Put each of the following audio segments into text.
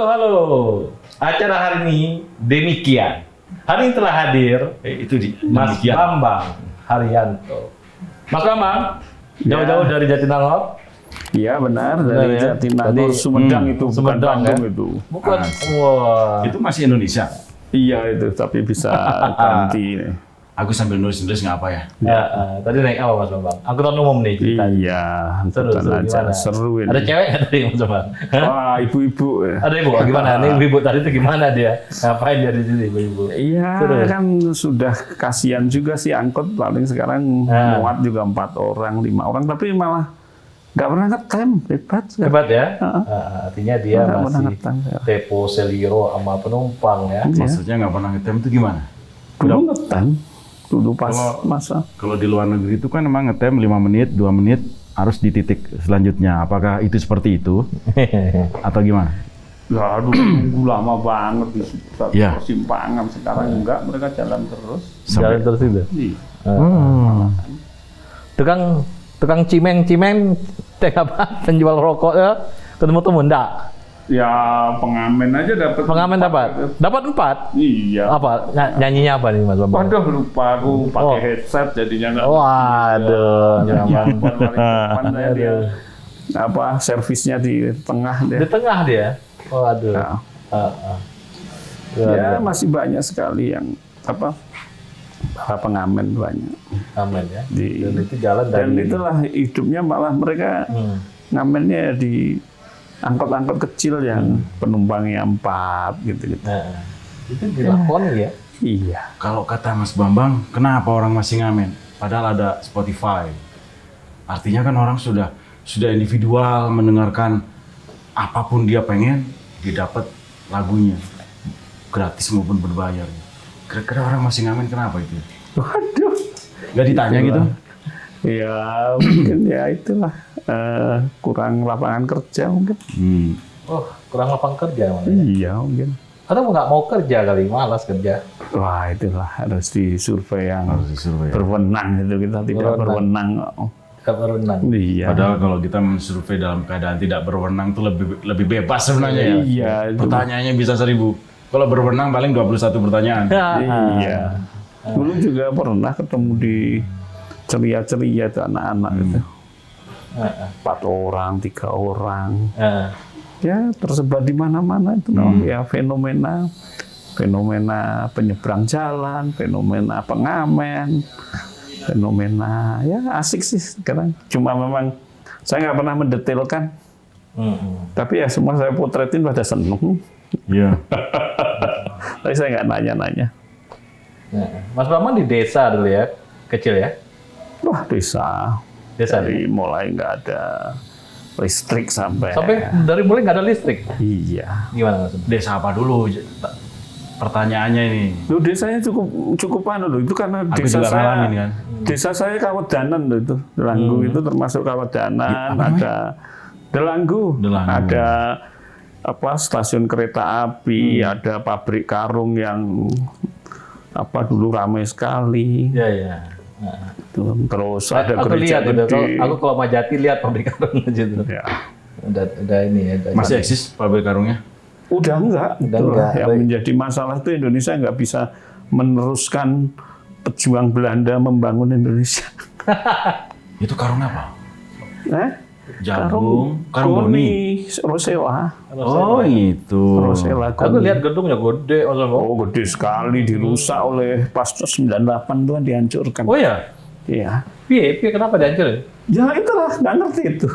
Halo. Acara hari ini demikian. Hari ini telah hadir Mas Bambang Haryanto. Mas Bambang, jauh-jauh dari Jatinangor. Iya benar, dari Jatinangor, Sumedang itu, bukan Bandung itu. Bukan. Wah. Itu masih Indonesia. Iya itu, tapi bisa ganti. Aku sambil nulis-nulis nggak apa ya? Tadi naik apa Mas Bambang? Angkutan umum nih ceritanya. Iya, Seru gimana? seru ini. Ada cewek nggak tadi Mas Bambang? Wah, ibu-ibu. Ada ibu, gimana? Nih ibu tadi itu gimana dia? Ngapain dia di sini ibu-ibu? Iya, kan sudah kasihan juga sih angkot, paling sekarang muat juga 4 orang, 5 orang, tapi malah nggak pernah ngetem, hebat. Hebat ya? Artinya dia masih depo seliro sama penumpang ya? Maksudnya nggak pernah ngetem itu gimana? Dulu ngetem. Dulu pas masa. Kalau di luar negeri itu kan memang ngetem 5 menit, 2 menit harus di titik selanjutnya. Apakah itu seperti itu? Atau gimana? Ya aduh, nunggu lama banget di persimpangan. Sekarang enggak, mereka jalan terus. Jalan terus itu? Tukang cimeng, apa? Penjual rokok ya? Ketemu enggak? Ya pengamen aja dapat. Pengamen dapat 4. Iya. Apa nyanyinya apa nih Mas Bambang? Waduh lupa aku pakai headset jadinya nggak. Waduh. Dia apa servisnya di tengah deh. Di tengah dia. Waduh. Ya masih banyak sekali yang apa para pengamen banyak. Pengamen ya. Dan itu jalan dan itulah hidupnya malah mereka ngamennya di angkot-angkot kecil yang penumpangnya 4 gitu. Itu dilakoni ya? Iya. Kalau kata Mas Bambang, kenapa orang masih ngamen? Padahal ada Spotify. Artinya kan orang sudah individual mendengarkan apapun dia pengen, dia dapat lagunya gratis maupun berbayar. Kira-kira orang masih ngamen kenapa itu? Waduh. Gak ditanya gitu? Ya mungkin ya itulah kurang lapangan kerja mungkin. Oh kurang lapangan kerja malah. Iya mungkin. Atau nggak mau kerja kali, malas kerja. Wah itulah harus disurvei yang berwenang itu, kita tidak berwenang. Tidak berwenang. Iya. Padahal kalau kita mensurvei dalam keadaan tidak berwenang itu lebih bebas sebenarnya ya. Iya. Pertanyaannya bisa 1000. Kalau berwenang paling 21 pertanyaan. Iya. Dulu juga pernah ketemu di ceria-ceria itu anak-anak itu. 4 orang, 3 orang. Ya tersebar di mana-mana itu ya fenomena penyeberang jalan, fenomena pengamen, fenomena ya asik sih sekarang. Cuma memang saya nggak pernah mendetailkan. Tapi ya semua saya potretin pada seneng. Iya. Tapi saya nggak nanya-nanya. Mas Bambang di desa dulu ya, kecil ya? Wah desa dari mulai nggak ada listrik sampai dari mulai nggak ada listrik. Iya. Gimana Mas? Desa apa dulu? Pertanyaannya ini. Loh, desanya cukup loh. Itu karena desa saya ngalamin, kan? Desa saya Kawedanan loh itu. Delanggu itu termasuk Kawedanan, ada Delanggu, ada apa stasiun kereta api, ada pabrik karung yang apa dulu ramai sekali. Iya. Terus ada aku gereja lihat gede. Aku kalau Majati lihat pabrik karung aja tuh. Ya. Udah ini ya. Masih eksis pabrik karungnya? Udah enggak. Yang menjadi masalah itu Indonesia nggak bisa meneruskan pejuang Belanda membangun Indonesia. Itu karung apa? Jagung, Goni, Rosewa. Oh itu. Rosela. Aku lihat gedungnya gede. Oh gede sekali, dirusak oleh pas 98 itu kan dihancurkan. Oh ya? Iya. Piye kenapa dihancurin? Ya itulah, nggak ngerti itu.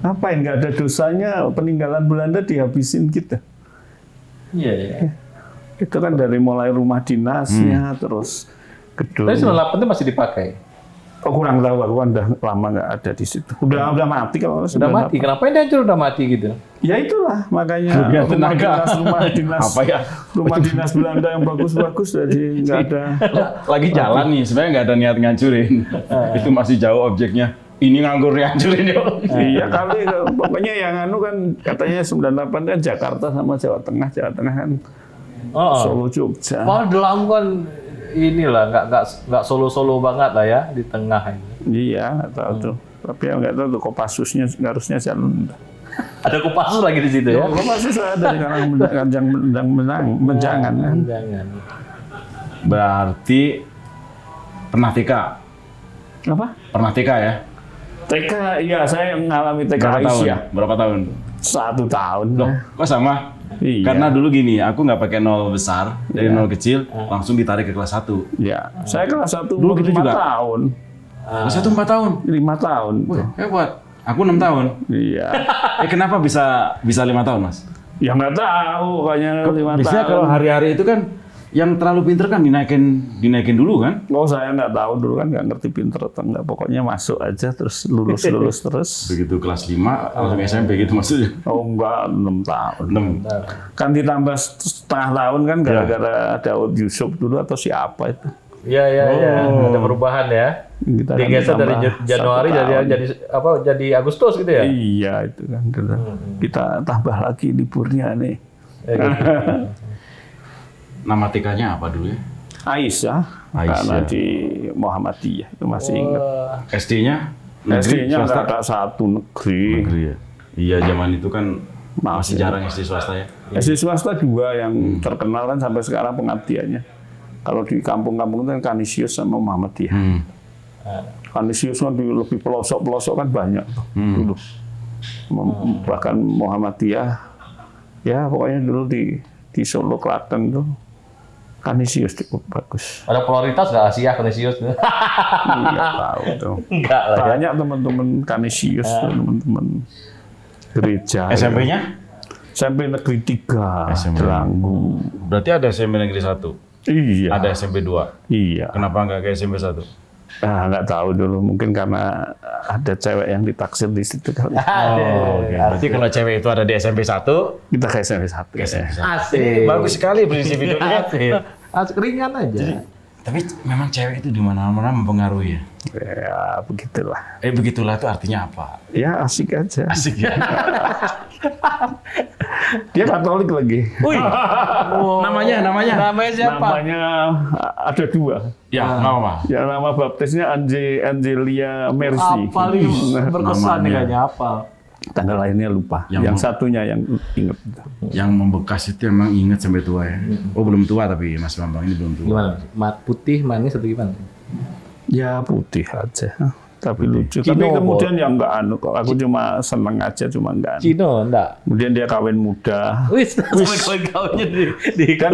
Ngapain nggak ada dosanya peninggalan Belanda dihabisin kita? Iya. Itu kan dari mulai rumah dinasnya, terus gedung. Tapi 98 itu masih dipakai? Oh kurang tahu, aku kan udah lama nggak ada di situ. Udah mati kalau sudah mati. Kenapa ini hancur udah mati gitu? Ya itulah makanya rumah dinas apa ya? Rumah dinas Belanda yang bagus-bagus jadi nggak ada. Lagi jalan nih, sebenarnya nggak ada niat ngancurin. Itu masih jauh objeknya. Ini nganggur ngancurin ya. Iya kali, pokoknya yang kan katanya 98 kan Jakarta sama Jawa Tengah kan Solo Jogja. Wah Delanggu kan inilah nggak solo banget lah ya di tengah ini. Iya nggak tahu tuh, tapi ya nggak tahu tuh Kopassusnya harusnya jalan. Ada Kopassus lagi di situ ya. Kopassus ada di Kanjeng Menjangan kan. Jangan. Berarti pernah TK? Apa? Pernah TK ya? TK, iya saya mengalami TK Berapa tahun? Aisyah. Berapa tahun? 1 tahun. Loh, kok sama? Iya. Karena dulu gini, aku nggak pakai nol besar, dari nol kecil, langsung ditarik ke kelas 1. Ya, saya kelas 1 Dulu gitu 5 juga? tahun. Kelas 1 4 tahun? 5 tahun. Wih, hebat. Aku 6 tahun. Iya. Kenapa bisa 5 tahun, Mas? Ya nggak tahu, kayaknya 5 Biasanya tahun. kalau hari-hari itu kan yang terlalu pinter kan dinaikin dulu kan? Oh, saya nggak tahu dulu kan, nggak ngerti pinter atau nggak. Pokoknya masuk aja terus lulus terus. Begitu kelas 5 langsung SMP gitu maksudnya. Oh enggak, 6 tahun. 6. Kan ditambah setengah tahun kan gara-gara Daud Yusuf dulu atau siapa itu. Iya. Ada perubahan ya. Kita kan Digeser dari ditambah Januari 1 tahun. jadi Agustus gitu ya. Iya itu kan. Kita tambah lagi liburnya nih. Nama TK-nya apa dulu ya? Aisyah. Karena di Muhammadiyah itu masih ingat. SD-nya? SD-nya ada 1 negeri. Negeri ya? Iya, zaman itu kan masih jarang SD swasta ya? SD swasta 2 yang terkenal kan sampai sekarang pengabdiannya. Kalau di kampung-kampung itu kan Kanisius sama Muhammadiyah. Kanisius kan lebih pelosok-pelosok kan banyak dulu. Bahkan Muhammadiyah, ya pokoknya dulu di Solo Klaten tuh Kanisius cukup bagus. Ada prioritas nggak Asia Kanisius? Iya tahu tuh. Enggak lah ya. Banyak teman-teman Kanisius, teman-teman gereja. SMP-nya? SMP Negeri 3, SMP. Delanggu. Berarti ada SMP Negeri 1? Iya. Ada SMP 2? Iya. Kenapa nggak ke SMP 1? Nggak tahu dulu, mungkin karena ada cewek yang ditaksir di situ kali. Oh, oke. Berarti kalau cewek itu ada di SMP 1, Kita ke SMP 1. Asik. bagus sekali prinsip hidupnya. Asik ringan aja. Tapi memang cewek itu di mana-mana mempengaruhi ya? Ya, begitulah. Begitulah itu artinya apa? Ya, asik aja. Asik ya? Dia Katolik lagi. Wih, namanya? Namanya siapa? Namanya ada 2. Ya, nama. Ya, nama baptisnya Angelia Mercy. Apa nih berkesan nih namanya. kayaknya apa? Tanggal lahirnya lupa. Yang satunya yang inget. Yang membekas itu emang inget sampai tua ya? Oh, belum tua tapi Mas Bambang ini belum tua. Gimana? Putih, manis atau gimana? Ya, putih aja. Tapi lucu. Cino, Tapi kemudian yang enggak kok. Aku cuma seneng aja, cuma enggak Cino, enggak? Kemudian dia kawin muda. Wis, sampai kawinnya di Dan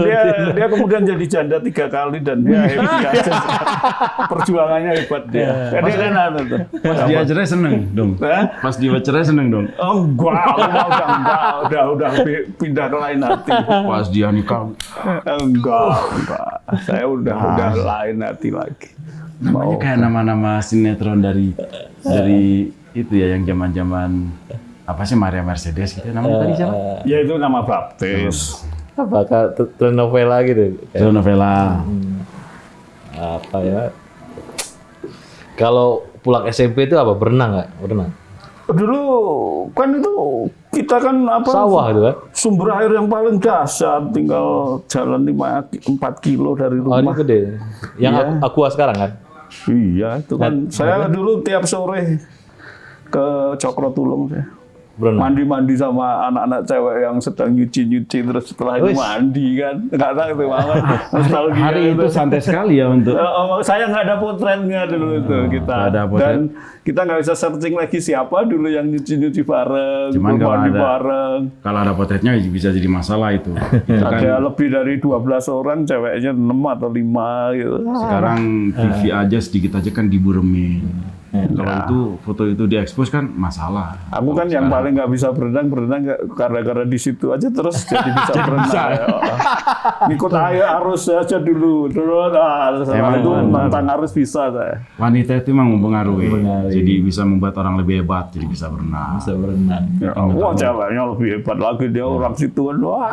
dia kemudian jadi janda 3 kali dan dia happy aja. Perjuangannya hebat dia. Jadi kan ada tuh. Pas dia cerai seneng dong? Pas dia cerai seneng dong? Oh udah pindah ke lain hati. Pas dia nikah? Enggak. Saya udah lain hati lagi. Namanya kayak nama-nama sinetron dari itu ya yang zaman-zaman apa sih Maria Mercedes gitu namanya tadi siapa? Ya itu nama baptis. Apakah telenovela gitu? Telenovela. Apa ya? Kalau pulang SMP itu apa? Berenang nggak? Berenang. Dulu kan itu kita kan apa? Sawah gitu kan? Sumber air yang paling dasar, tinggal jalan 4 kilo dari Oh ini rumah. gede. Yang Aqua sekarang kan? Iya, itu kan. Saya dulu tiap sore ke Cokro Tulung saya. Berenang. Mandi-mandi sama anak-anak cewek yang sedang nyuci-nyuci terus setelah itu mandi kan. Nggak tahu itu banget. Nostalgia Hari itu santai sekali ya untuk saya nggak ada potretnya dulu itu kita. nggak ada potret. Dan kita nggak bisa searching lagi siapa dulu yang nyuci-nyuci bareng, Cuman kalau mandi ada- bareng. kalau ada potretnya bisa jadi masalah itu. Itu kan Ada lebih dari 12 orang, ceweknya 6 atau 5 gitu. sekarang TV aja sedikit aja kan diburemin. Kalau itu foto itu diekspos kan masalah. Aku kan yang paling nggak bisa berenang gara-gara di situ aja terus jadi bisa berenang. Ikut air arus aja dulu, terus setelah itu tentang arus bisa saya. Wanita itu memang mempengaruhi. Jadi bisa membuat orang lebih hebat, jadi bisa berenang. Bisa berenang. Ya, wah ceweknya lebih hebat lagi dia orang situ kan. Wah,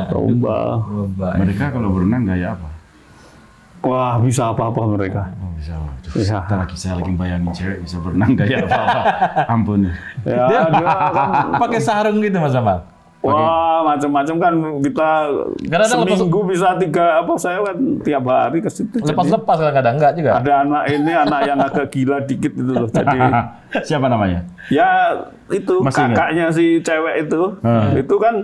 coba. Mereka kalau berenang gaya apa? Wah bisa apa-apa mereka. Oh, bisa. Bisa. Ntar lagi saya lagi bayangin cewek bisa berenang gaya apa-apa. Ampun. Ya, dia kan Pakai sarung gitu Mas Amal? Wah, macam-macam kan kita Kadang-kadang seminggu bisa 3 saya kan tiap hari ke situ. Lepas-lepas kadang-kadang enggak juga. Ada anak yang agak gila dikit itu loh. Jadi Siapa namanya? ya itu Masih kakaknya si cewek itu. Itu kan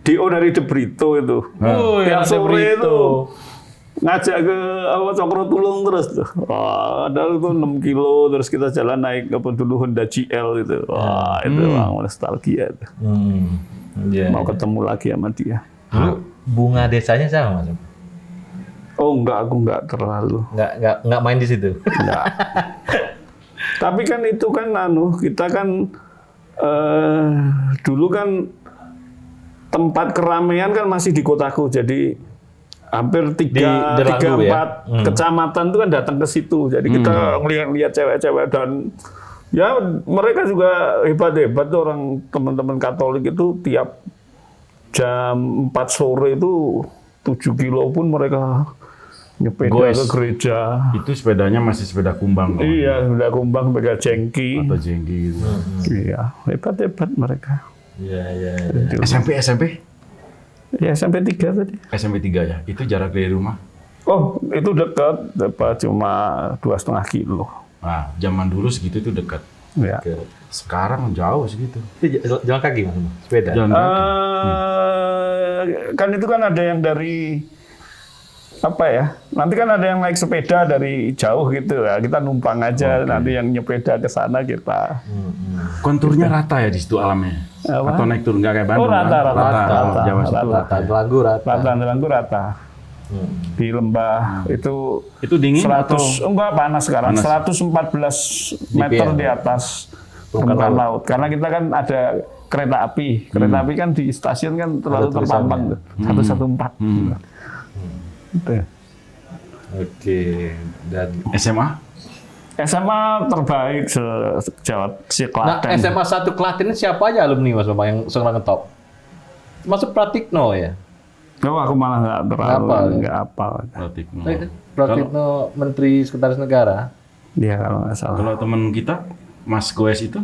DO dari De Brito itu. Tiap sore itu ngajak ke Cokro Tulung terus tuh. Wah, padahal itu 6 kilo terus kita jalan naik dulu Honda GL itu. Wah, itu nostalgia itu. Mau ketemu lagi sama dia. Dulu bunga desanya sama Mas? Oh enggak, aku enggak terlalu. Enggak main di situ. Enggak. Tapi kan itu kan kita kan dulu kan tempat keramaian kan masih di kotaku. Jadi hampir 3-4 kecamatan itu kan datang ke situ. Jadi kita ngelihat cewek-cewek dan ya mereka juga hebat-hebat tuh orang teman-teman Katolik itu tiap jam 4 sore itu 7 kilo pun mereka nyepeda ke gereja. Itu sepedanya masih sepeda kumbang. Iya, sepeda kumbang, sepeda jengki. Atau jengki gitu. Iya, hebat-hebat mereka. Iya. SMP? Ya SMP 3 tadi. SMP 3 ya? Itu jarak dari rumah? Oh, itu dekat, cuma 2,5 kilo. Nah, zaman dulu segitu itu dekat. Ya. Sekarang jauh segitu. Itu jalan kaki Mas? Sepeda? Jalan kaki. Kan itu kan ada yang dari nanti kan ada yang naik sepeda dari jauh gitu ya, kita numpang aja. Nanti yang nyepeda ke sana kita. Konturnya rata ya di situ alamnya? Atau naik turun nggak kayak Bandung? Rata. Jawa situ Delanggu rata. Di lembah itu dingin 100 enggak panas sekarang. 114 meter di atas permukaan laut. Karena kita kan ada kereta api. Kereta api kan di stasiun kan terlalu terpampang tuh. 114. Oke. Dan SMA? SMA terbaik se-Jawa Nah, Klaten. SMA 1 Klaten ini siapa aja alumni Mas Bambang yang sekarang ngetop? Masuk Pratikno ya? Oh, aku malah nggak terlalu nggak hafal. Pratikno Menteri Sekretaris Negara. Dia kalau nggak salah. Kalau teman kita, Mas Goes itu?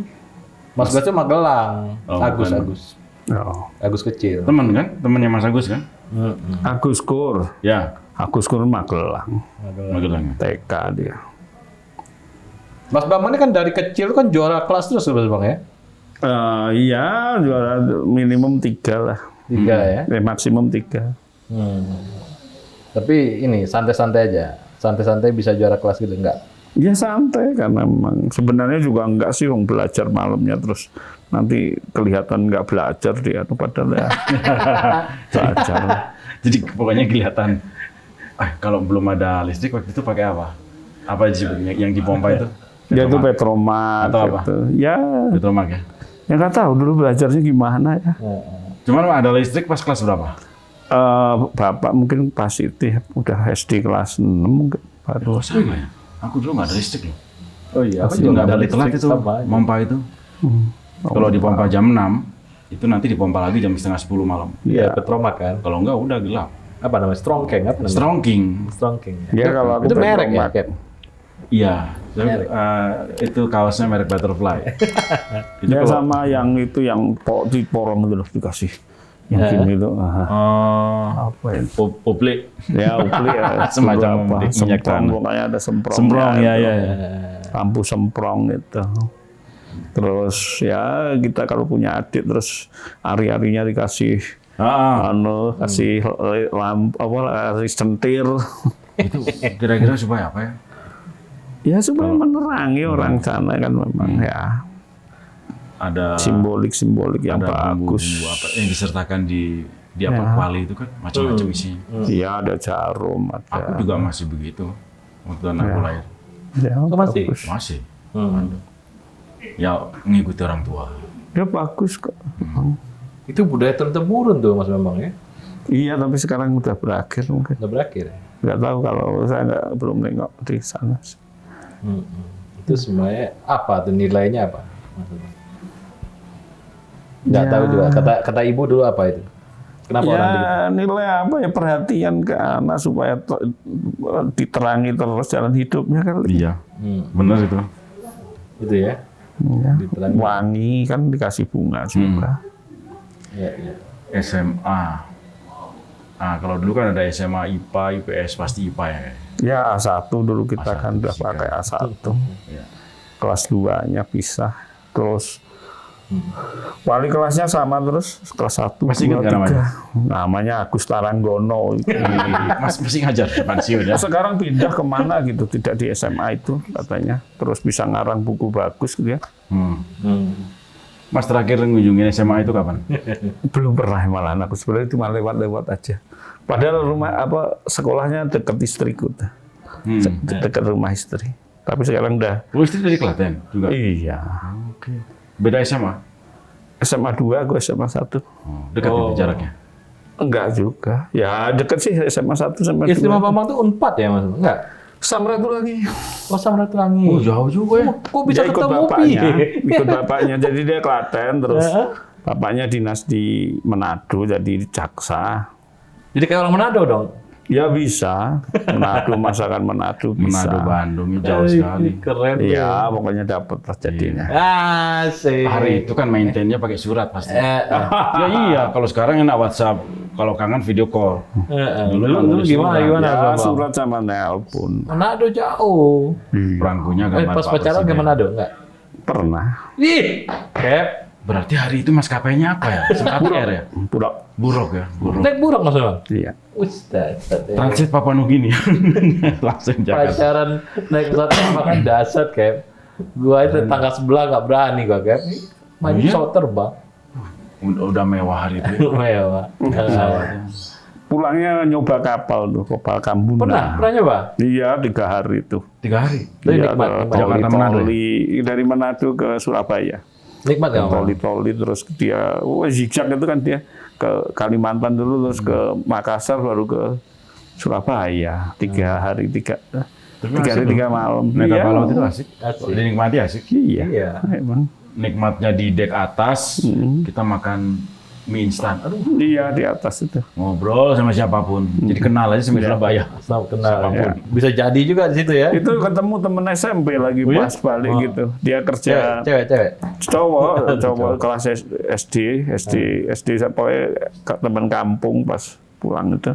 Mas Goes itu Magelang. Agus. Oh. Agus kecil. Teman kan? Temannya Mas Agus kan? Agus Kur. Ya. Agus Kur Magelang. Magelang. TK dia. Mas Bambang ini kan dari kecil kan juara kelas terus Mas Bambang ya? Iya, juara minimum 3 lah. 3 ya? Maksimum 3. Tapi ini santai-santai aja. Santai-santai bisa juara kelas gitu enggak? Ya santai karena memang sebenarnya juga enggak sih belajar malamnya terus nanti kelihatan enggak belajar dia tuh padahal ya belajar. Jadi pokoknya kelihatan. Kalau belum ada listrik waktu itu pakai apa? Apa yang dipompa itu? Ya itu Petromak atau apa? Gitu. Ya. Petromak ya. Ya nggak tahu dulu belajarnya gimana ya. Cuman ada listrik pas kelas berapa? Bapak mungkin pas itu udah SD kelas 6 mungkin baru. Sama ya? Aku dulu nggak ada listrik loh. Oh iya, aku juga nggak balik telat itu, pompa itu. Kalau dipompa jam 6, itu nanti dipompa lagi jam setengah 10 malam. Iya, Petromak kan. Kalau enggak udah gelap. Apa namanya? Strongking apa namanya? Strongking. Ya kalau aku itu merek ya, Cap? Iya. Itu kaosnya merek Butterfly. Itu ya sama yang itu yang di porong itu loh dikasih. Yang gini itu. Apa ya? Publik. Ya, publik ya. Semacam minyak tanah. Pokoknya ada semprong. Semprong, ya. Lampu semprong itu. Terus ya kita kalau punya adik terus ari-arinya dikasih kasih lampu kasih sentir. Itu kira-kira supaya apa ya? Ya supaya menerangi orang sana kan memang ya. Ada simbolik yang ada bagus. Bumbu apa yang disertakan di apa kuali itu kan macam-macam isinya. Iya ada jarum. Aku juga masih begitu waktu anakku lahir. Ya, masih. Ya mengikuti orang tua. Ya bagus kok. Itu budaya turun-temurun tuh Mas Bambang ya? Iya tapi sekarang udah berakhir mungkin. Udah berakhir ya? Nggak tahu kalau saya belum nengok di sana. Itu sebenarnya apa tuh nilainya apa? Nggak tahu juga. Kata ibu dulu apa itu? Kenapa orang begitu? Nilai apa ya perhatian ke anak supaya diterangi terus jalan hidupnya kan. Iya, benar itu. Itu ya. Ya. Diterangin. Wangi kan dikasih bunga juga. Ya, ya. SMA. Nah, kalau dulu kan ada SMA IPA, IPS, pasti IPA ya. Ya A1 dulu kita A1 kan udah fisika. pakai A1. Ya. Kelas 2-nya pisah. Terus wali kelasnya sama terus, kelas 1, Masih 2, ingat nggak 3. Namanya Agus Taranggono. Masih ngajar pensiun ya. Sekarang pindah kemana gitu, tidak di SMA itu katanya. Terus bisa ngarang buku bagus gitu ya. Mas terakhir ngunjungin SMA itu kapan? Belum pernah malahan aku sebenarnya cuma lewat-lewat aja. Padahal rumah sekolahnya dekat istriku, dekat rumah istri. Tapi sekarang udah. Lu istri dari Klaten juga? Iya. Oke. Beda SMA? SMA 2, aku SMA 1. Dekat itu jaraknya? Enggak juga. Ya dekat sih SMA 1 sama 2. Istri Mas Bambang tuh Unpad ya Mas? Enggak. Samratulangi. Oh Samratulangi. Oh jauh juga ya. Kok bisa Dia ikut ketemu bapaknya, Pi? ikut bapaknya. Jadi dia Klaten, terus bapaknya dinas di Manado, jadi jaksa. Jadi kayak orang Manado dong. Ya bisa, Manado, masakan Manado bisa. Manado Bandung ini jauh sekali. Keren. Iya, pokoknya dapat lah jadinya. Asik. Hari itu kan maintainnya pakai surat pasti. Ya iya, kalau sekarang enak WhatsApp, kalau kangen video call. Dulu gimana Ya, Bambang? surat sama nelpon. Manado jauh. Perangkunya gambar Pas Pak pacaran ke Presiden. Manado enggak? Pernah. Ih, Kep. Berarti hari itu maskapainya apa ya? Singkat R ya? Purak. Buruk ya? Buruk. Naik buruk Mas Bambang? Iya. Ustaz. Transit Papua Nugini. Langsung Jakarta. Pacaran naik pesawat makan dasar, Kep. Gua itu tangga sebelah nggak berani gua, Kep. Maju iya? pesawat terbang. Udah mewah hari itu. Mewah. Pulangnya nyoba kapal tuh, kapal Kambuna. Pernah nyoba? Iya, 3 hari itu. 3 hari. Tapi Iya, nikmat, ke nikmat. Jakarta, Manado ya? toli-toli dari Manado ke Surabaya. Nikmat nggak, Bang? Toli-toli terus dia, zigzag itu kan dia ke Kalimantan dulu, terus ke Makassar, baru ke Surabaya. 3 hari, 3 hari 3 malam. Naik Iya. kapal laut itu asik. Asik. Dinikmati asik. Iya, Iya. emang. Nikmatnya di dek atas, kita makan mie instan. Aduh, Iya, di atas itu. ngobrol sama siapapun. Jadi kenal aja sama Surabaya. Sama kenal. Siapapun. Ya. Bisa jadi juga di situ ya. Itu ketemu temen SMP lagi Oh, iya? pas balik gitu. Dia kerja Cewek. cowok kelas SD pokoknya teman kampung pas pulang itu.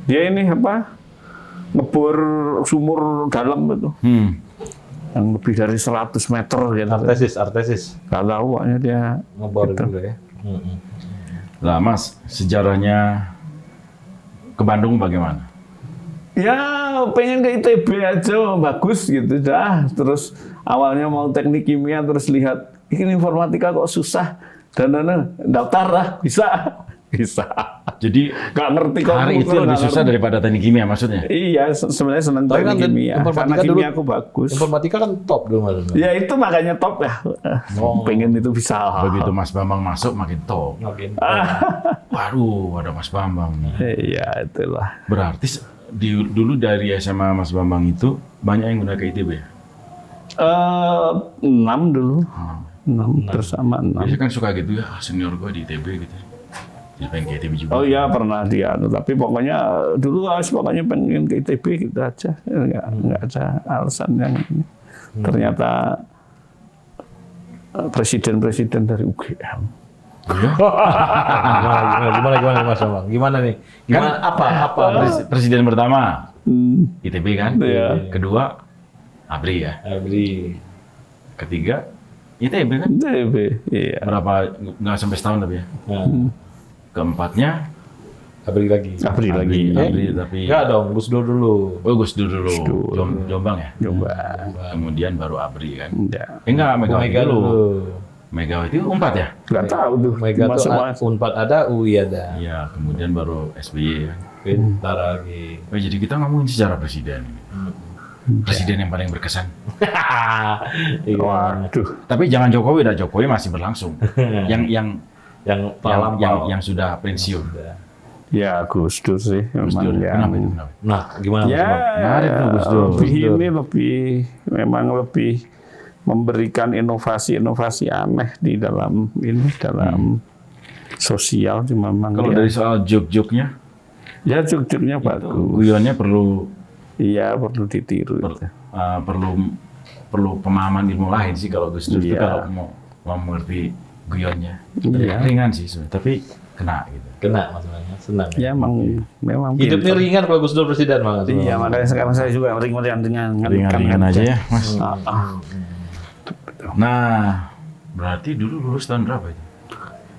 Dia ini apa? Ngebor sumur dalam itu. Yang lebih dari 100 meter gitu. Artesis. Gak tahu pokoknya dia Ngebor gitu. juga ya. Lah Mas, sejarahnya ke Bandung bagaimana? Ya pengen ke ITB aja, bagus gitu dah. Terus awalnya mau teknik kimia, terus lihat ini informatika kok susah. Dan daftar lah, bisa. Jadi Gak ngerti kok. hari itu lebih susah daripada teknik kimia maksudnya? Iya, sebenarnya senang Tapi kan teknik kimia. Karena informatika dulu- kimia aku bagus. Informatika kan top dulu Mas. Ya itu makanya top ya. Pengen itu bisa. Begitu Mas Bambang masuk makin top. Makin Waduh, ada Mas Bambang nih. Iya, itulah. Berarti dulu dari SMA Mas Bambang itu banyak yang udah ke ITB ya? 6 dulu. 6 bersama 6. Biasanya kan suka gitu ya, senior gue di ITB gitu. Jadi pengen ke ITB juga. Oh iya pernah dia, tapi pokoknya dulu pokoknya pengen ke ITB gitu aja, nggak ada alasan yang ini. Ternyata presiden dari UGM. gimana Mas Bambang? Gimana nih? Gimana apa? Presiden pertama ITB kan? Iya. Kedua ABRI ya. Abri. Ketiga ITB kan? ITB, iya. Berapa, nggak sampai setahun tapi ya. Keempatnya Abri lagi. Abri lagi. ABRI tapi Enggak dong, Gus Dur dulu. oh Gus Dur dulu. Jombang ya. Coba. Kemudian baru ABRI kan. Ya. Enggak, Megawati Mega dulu. dulu. Megawati itu 4 ya? Nggak tahu tuh. Mega tuh Masuk Unpad ada, UI ada. Iya, kemudian baru SBY kan. Pintar lagi. Oh, jadi kita ngomongin sejarah presiden. Presiden yang paling berkesan. Iya. Waduh. Tapi jangan Jokowi, dah Jokowi masih berlangsung. yang yang sudah pensiun. Ya Gus Dur sih. Gus Dur. Memang yang- Kenapa itu? Kenapa? Nah, gimana Mas Ya, Bambang? Menarik tuh, Gus Dur. memang lebih memberikan inovasi aneh di dalam sosial cuma memang Kalau dia- dari soal joke-joke-nya, ya juk-juknya bagus. guyonnya perlu Iya perlu ditiru. itu. perlu perlu pemahaman ilmu lain sih kalau Gus Dur itu kalau mau mengerti guyonnya. Ringan sih sebenarnya, tapi kena gitu. Kena maksudnya, senang. Ya memang Hidupnya ringan kalau Gus Dur presiden Bang. Iya, makanya sekarang saya juga Ringan aja ya, Mas. Nah, berarti dulu lulus tahun berapa itu?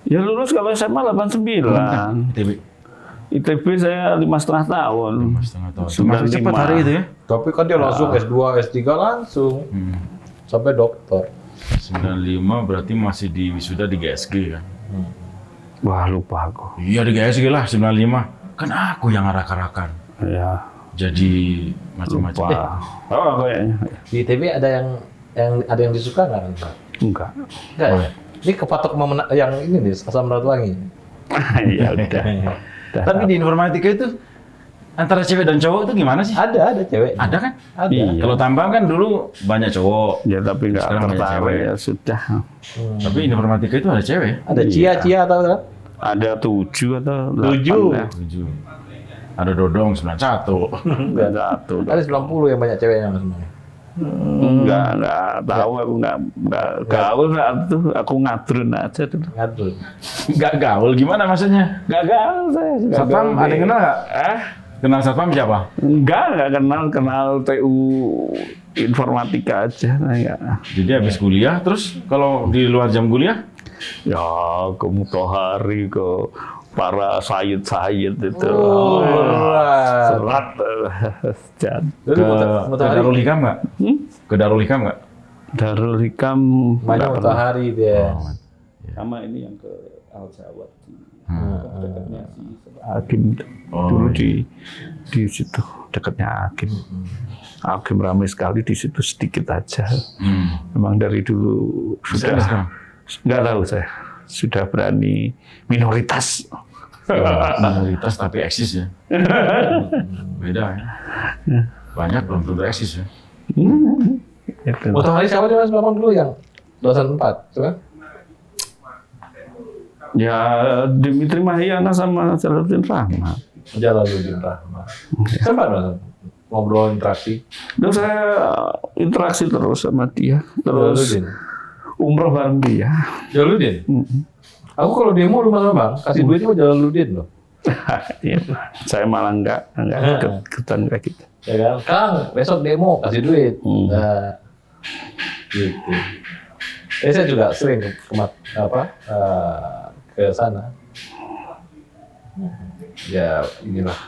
Ya lulus kalau SMA 89. ITB saya 5,5 tahun. 5,5 tahun. Masih cepat hari itu ya? Tapi kan dia langsung S2, S3 langsung. Sampai doktor. 95 berarti masih di wisuda di GSG kan? Wah, lupa aku. Iya di GSG lah 95. Kan aku yang arak-arakan. Iya. Jadi macam-macam. Oh, kayaknya. Di ITB ada yang disuka nggak? Enggak. Enggak ya? Ini kepatok yang ini nih, Asam Meratwangi. Ya udah. Tapi di informatika itu antara cewek dan cowok itu gimana sih? Ada cewek. Ada kan? Ada. Iya. Kalau tambang kan dulu banyak cowok. Ya tapi nggak Sekarang banyak tertarik cewek. ya sudah. Tapi informatika itu ada cewek. Ada Cia atau apa? Ada 7 atau 7. 8 ya. 7. Ada Dodong 91. Enggak ada 1. Ada 90 yang banyak ceweknya sebenarnya. Enggak tahu aku enggak gaul tuh, aku ngadrun aja tuh. Ngatur. Enggak gaul gimana maksudnya? Enggak gaul saya. Satpam ada yang kenal nggak? Kenal Satpam siapa? Enggak kenal TU informatika aja. Enggak. Jadi habis kuliah, terus kalau di luar jam kuliah? Ya, ke Mutahari, ke para sayid-sayid itu. Serat. Ke Darul Hikam nggak? Ke Darul Hikam nggak? Darul Hikam Banyak Matahari dia. sama ini yang ke Al Jawad. Dekatnya si Hakim dulu di situ dekatnya Hakim. Hakim ramai sekali di situ sedikit aja. Memang dari dulu sudah nggak tahu saya sudah berani minoritas. Minoritas tapi eksis ya. Beda ya. Banyak belum tentu eksis ya. Matahari siapa dia Mas Bambang dulu yang dosen 4, itu kan? Ya Dimitri Mahyana sama Jalaluddin Rahmat. Jalaluddin Rahmat. Sempat Mas ngobrol interaksi. Dan saya interaksi terus sama dia. Terus umroh bareng dia. Jalaluddin? Aku kalau demo lu Mas Bambang, kasih duit sama Jalaluddin loh. Ya, saya malah enggak ikutan kayak gitu. Ya kan? Kang, besok demo kasih duit. Nah, gitu. Saya juga sering ke sana. Ya inilah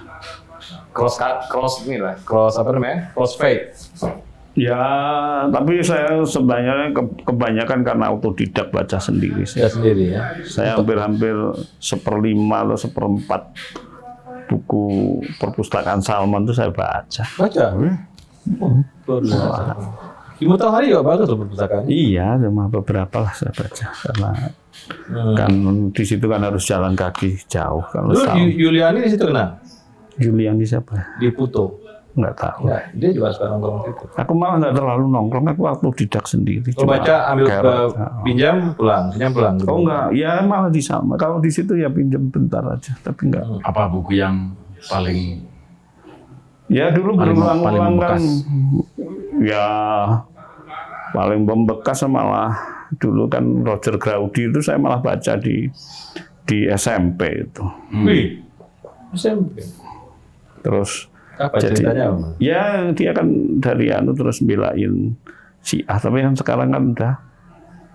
cross apa namanya? Cross faith. Ya, tapi saya sebenarnya kebanyakan karena autodidak baca sendiri sih. Ya sendiri ya. Saya hampir 1/5 atau 1/4 buku perpustakaan Salman itu saya baca. Baca? Di Matahari juga bagus loh perpustakaan. Iya, cuma beberapa lah saya baca karena kan di situ kan harus jalan kaki jauh. Kalau Yuliani di situ kenal? Julian di siapa? Di Puto. Nggak tahu. Nggak, dia juga suka nongkrong situ. Aku malah nggak terlalu nongkrong, aku autodidak sendiri. Kalau baca ambil pinjam pulang. Gitu. Oh enggak, ya malah di sama. Kalau di situ ya pinjam bentar aja, tapi enggak. Apa buku yang paling Ya dulu berulang-ulang kan. membekas? Ya paling membekas malah dulu kan Roger Graudi itu saya malah baca di SMP itu. Wih, SMP. Terus apa ceritanya? Ya dia kan dari terus belain Syiah, tapi kan sekarang kan udah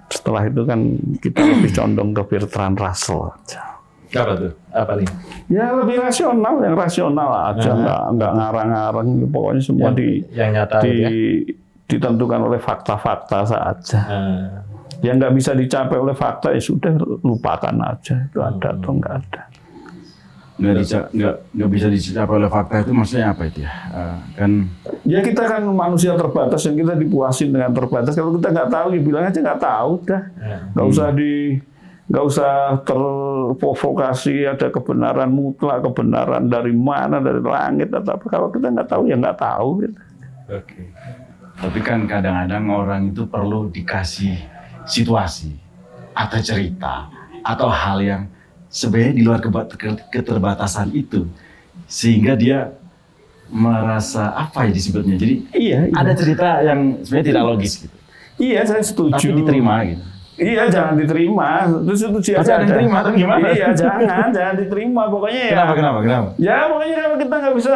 setelah itu kan kita lebih condong ke Bertrand Russell aja. Apa tuh? Apa nih? Ya lebih rasional, yang rasional aja, nggak ngarang-ngarang, pokoknya semua yang nyata ditentukan oleh fakta-fakta saja. Yang nggak bisa dicapai oleh fakta ya sudah lupakan aja, itu ada atau nggak ada. Nggak bisa dicapai oleh fakta itu maksudnya apa itu ya? Ya kita kan manusia terbatas yang kita dipuasin dengan terbatas. Kalau kita nggak tahu ya bilang aja nggak tahu dah. Nggak usah terprovokasi ada kebenaran mutlak, kebenaran dari mana, dari langit atau apa. Kalau kita nggak tahu ya nggak tahu. Gitu. Oke. Tapi kan kadang-kadang orang itu perlu dikasih situasi atau cerita atau hal yang sebenarnya di luar keterbatasan itu, sehingga dia merasa apa ya disebutnya? Jadi Iya. ada cerita yang sebenarnya tidak logis gitu. Iya, saya setuju. Tapi diterima gitu. Iya, jangan diterima. Terus itu Tapi ada yang diterima, tapi gimana? Iya, jangan diterima. Pokoknya ya. Kenapa? Ya pokoknya kalau kita nggak bisa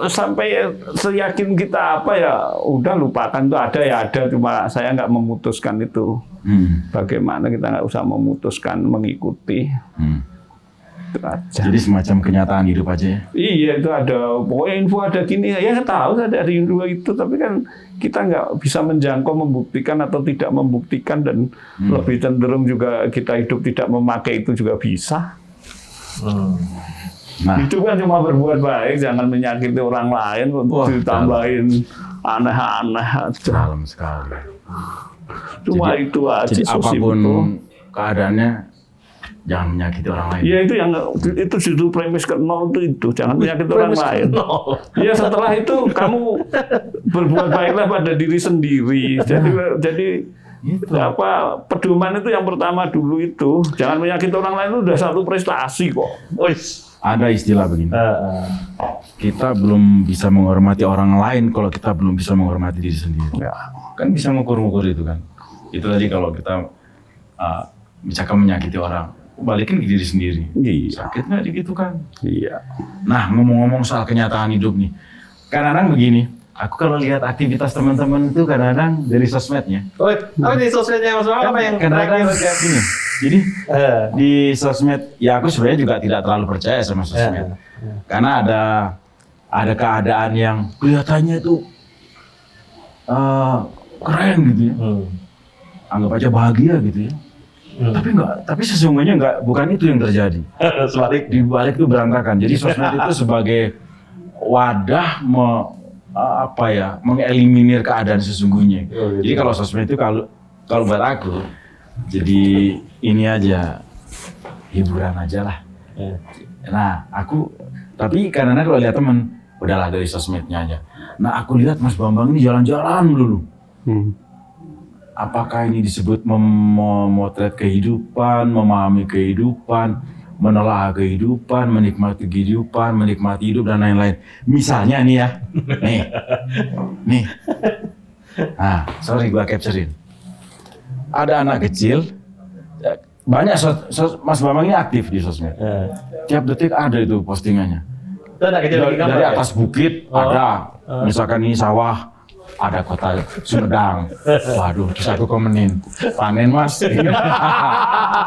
sampai seyakin kita apa ya, udah lupakan tuh ada ya ada. Cuma saya nggak memutuskan itu. Bagaimana kita nggak usah memutuskan mengikuti. Itu aja. Jadi semacam kenyataan hidup aja ya? Iya itu ada, pokoknya info ada gini, ya tahu ada info itu, tapi kan kita nggak bisa menjangkau membuktikan atau tidak membuktikan dan lebih cenderung juga kita hidup tidak memakai itu juga bisa. Nah, Hidup kan cuma berbuat baik, jangan menyakiti orang lain, ditambahin aneh-aneh aja. dalam sekali. Cuma itu aja. Jadi so apapun simple. keadaannya, jangan menyakiti orang lain. Ya itu justru premis ke-0 itu jangan menyakiti orang lain. Ya setelah itu kamu berbuat baiklah pada diri sendiri. Jadi apa pedoman itu yang pertama dulu itu jangan menyakiti orang lain itu udah satu prestasi kok. Ada istilah begini. Kita belum bisa menghormati orang lain kalau kita belum bisa menghormati diri sendiri. Ya. Kan bisa mengukur-ukur itu kan. Itu tadi kalau kita misalkan menyakiti orang, balikin ke diri sendiri. Iya. Sakit nggak gitu kan? Iya. Nah, ngomong-ngomong soal kenyataan hidup nih. Kadang-kadang begini, aku kalau lihat aktivitas teman-teman itu kadang-kadang dari sosmednya. Oh, apa di sosmednya Mas Bambang apa yang Kadang-kadang terakhir? gini. Jadi di sosmed, ya aku sebenarnya juga tidak terlalu percaya sama sosmed. Karena ada keadaan yang kelihatannya itu keren gitu ya. Anggap aja bahagia gitu ya. Tapi sesungguhnya bukan itu yang terjadi. Di balik itu berantakan. Jadi sosmed itu sebagai wadah mengeliminir keadaan sesungguhnya. Jadi kalau sosmed itu kalau buat aku jadi ini aja hiburan aja lah. Nah, tapi karena kalau lihat temen udahlah dari sosmednya aja. Nah, aku lihat Mas Bambang ini jalan-jalan dulu. Apakah ini disebut memotret kehidupan, memahami kehidupan, menelaah kehidupan, menikmati kehidupan, menikmati hidup dan lain-lain. Misalnya nih ya, nih. Nah, sorry gua capturein. Ada anak kecil, banyak Mas Bambang ini aktif di sosmed. Tiap detik ada itu postingannya. Itu anak kecil Dari atas bukit ada, misalkan ini sawah, ada kota Sumedang. Waduh, terus aku komenin, panen Mas.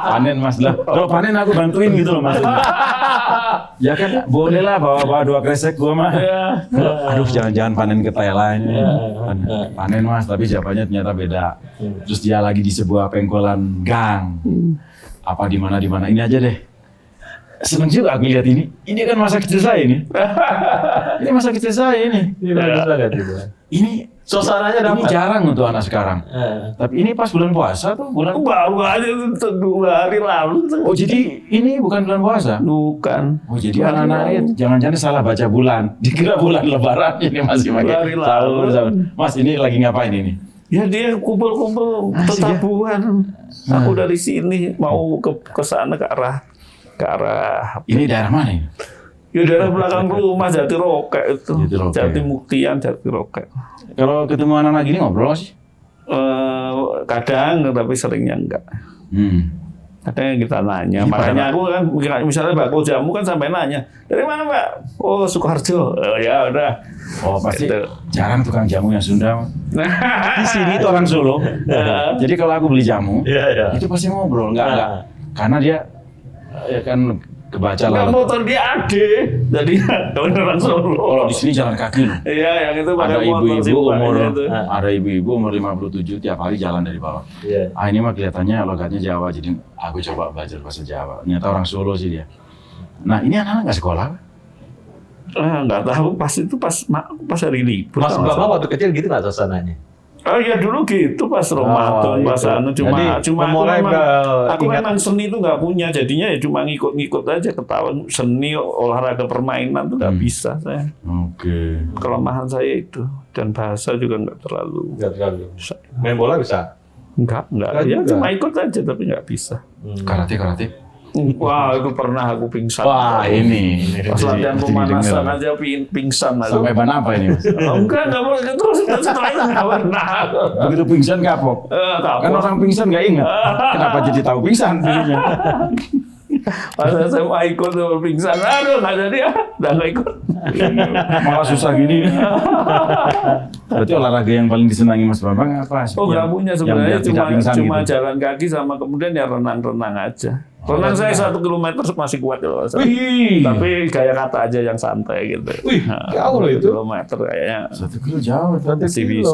Panen Mas lah. Kalau panen aku bantuin gitu loh Mas. Ya kan, boleh lah bawa 2 kresek gua mah. Aduh, jangan-jangan panen ke Thailand. Panen Mas, tapi siapanya ternyata beda. Terus dia lagi di sebuah pengkolan gang. Apa di mana ini aja deh. Seneng juga aku lihat ini. Ini kan masa kecil saya ini. Ini masa kecil saya ini. Ini suasananya ini jarang untuk anak sekarang. Tapi ini pas bulan puasa tuh Baru aja 2 hari lalu. Oh jadi ini bukan bulan puasa? Bukan. Oh jadi anak-anak jangan-jangan salah baca bulan. Dikira bulan Lebaran ini masih pakai sahur. Mas ini lagi ngapain ini? Ya dia kumpul-kumpul tetabuhan. Aku dari sini mau ke sana ke arah ini daerah mana ini? ya daerah belakang rumah Jatiroke itu. Jatimuktian, Jatiroke. Kalau ketemu anak-anak gini ngobrol sih? Kadang, tapi seringnya enggak. Kadang kita nanya. Makanya aku kan, misalnya bakul jamu kan sampai nanya, dari mana Mbak? Oh Sukoharjo. Ya udah. Oh pasti jarang tukang jamu yang Sunda. Di sini itu orang Solo. Jadi kalau aku beli jamu, itu pasti ngobrol. Enggak. Karena dia ya kan kebaca lah. Motor dia ade, jadi orang Solo. Kalau di sini jalan kaki loh. Iya, yang itu ada ibu-ibu umur 57 tiap hari jalan dari bawah. Ini mah kelihatannya logatnya Jawa, jadi aku coba belajar bahasa Jawa. Ternyata orang Solo sih dia. Nah ini anak-anak nggak sekolah? Nggak tahu, pas hari libur. Mas Bambang waktu kecil gitu nggak suasananya? Oh ya dulu gitu pas Ramadan, pas cuma aku memang seni itu nggak punya, jadinya ya cuma ngikut-ngikut aja, ketawa seni olahraga permainan tuh nggak bisa saya. Oke. Kelemahan saya itu, dan bahasa juga nggak terlalu. Main bola bisa? Enggak ya cuma ikut aja tapi nggak bisa. Karate? Wah, itu pernah aku pingsan. Wah, ini. Pas latihan pemanasan aja pingsan. Sampai ban apa ini, Mas? Enggak pernah. Terus setelah itu nggak pernah. Begitu pingsan kapok. Kan orang pingsan nggak ingat. Kenapa jadi tahu pingsan dirinya? Pas SMA ikut tuh pingsan, aduh nggak jadi udah nggak ikut. Malah susah gini. Berarti olahraga yang paling disenangi Mas Bambang apa? Oh nggak punya sebenarnya, yang tidak pingsan cuma gitu? jalan kaki sama kemudian ya renang aja. Renang saya 1 kilometer masih kuat ya. Wih. Tapi gaya kata aja yang santai gitu. Wih, jauh loh itu. 1 kilometer kayaknya. 1 kilo jauh.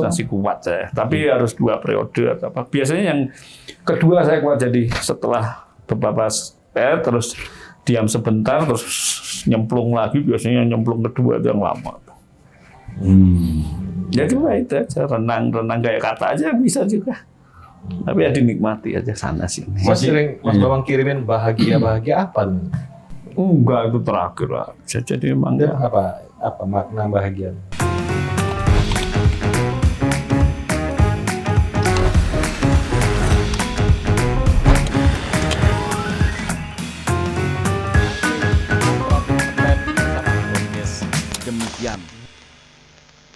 Masih kuat saya. Tapi harus 2 periode atau apa. Biasanya yang kedua saya kuat jadi setelah beberapa terus diam sebentar terus nyemplung lagi, biasanya nyemplung kedua itu yang lama. Ya cuma itu aja, renang kayak kata aja bisa juga. Tapi ya dinikmati aja sana sini. Mas sering Mas Bambang kirimin bahagia apa nih? Enggak, itu terakhir lah. Jadi emang Dan apa makna bahagia? Demikian